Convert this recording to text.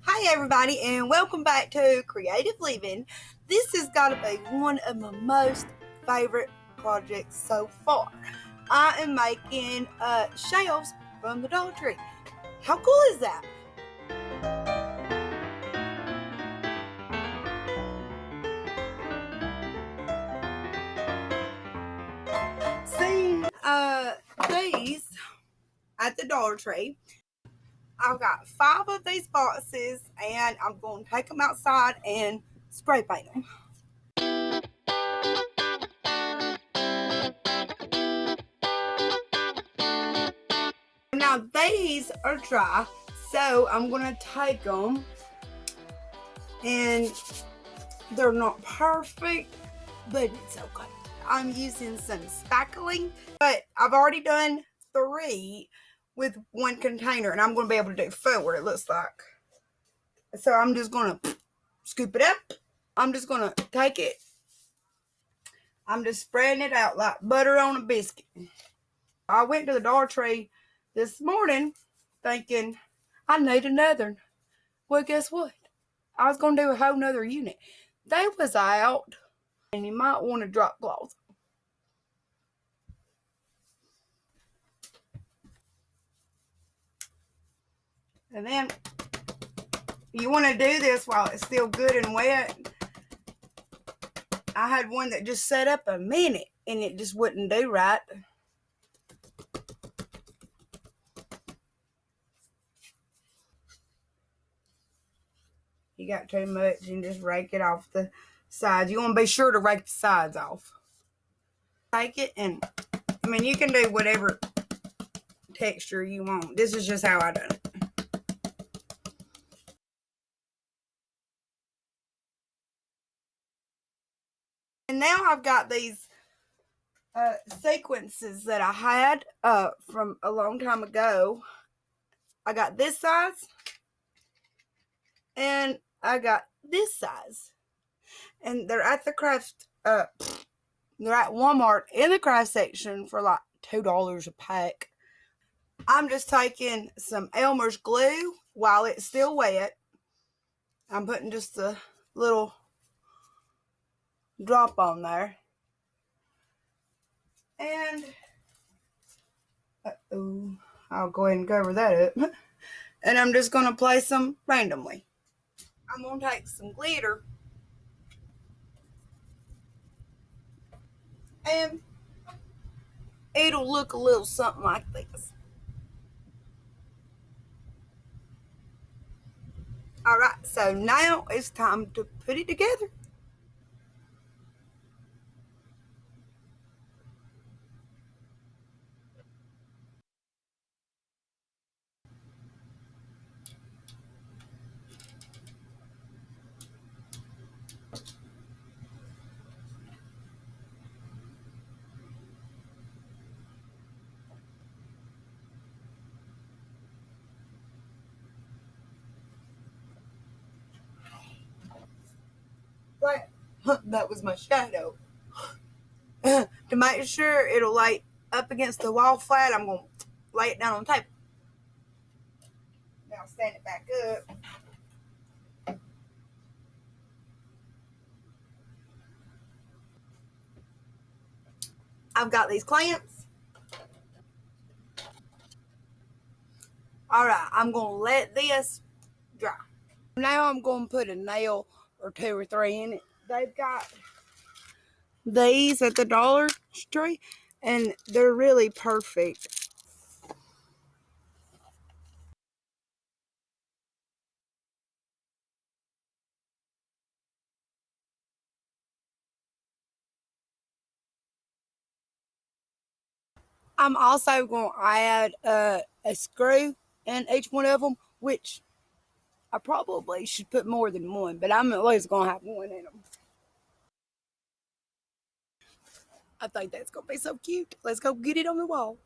Hi everybody and welcome back to Creative Living. This has got to be one of my most favorite projects so far. I am making shelves from the Dollar Tree. How cool is that? Seen these at the Dollar Tree. I've got 5 of these boxes and I'm going to take them outside and spray paint them. Now these are dry, so I'm going to take them, and they're not perfect, but it's okay. I'm using some Spackling, but I've already done 3 with 1 container, and I'm going to be able to do 4, it looks like. So I'm just going to scoop it up. I'm just going to take it. I'm just spreading it out like butter on a biscuit. I went to the Dollar Tree this morning thinking I need another. Well, guess what? I was going to do a whole nother unit. They was out, and you might want to drop cloth. And then you want to do this while it's still good and wet. I had one that just set up a minute, and it just wouldn't do right. You got too much and just rake it off the sides. You want to be sure to rake the sides off. Take it and, I mean, you can do whatever texture you want. This is just how I done it. And now I've got these sequences that I had from a long time ago. I got this size and I got this size, and they're at the craft they're at Walmart in the craft section for like $2 a pack. I'm just taking some Elmer's glue while it's still wet. I'm putting just a little drop on there, and I'll go ahead and cover that up. And I'm just going to place them randomly. I'm going to take some glitter and it'll look a little something like this. Alright, so now it's time to put it together. Right, that was my shadow. To make sure it'll lay up against the wall flat, I'm going to lay it down on the table. Now stand it back up. I've got these clamps. Alright, I'm going to let this dry. Now I'm going to put a nail or 2 or 3 in it. They've got these at the Dollar Tree, and they're really perfect. I'm also going to add a screw in each one of them, which I probably should put more than one, but I'm at least going to have one in them. I think that's going to be so cute. Let's go get it on the wall.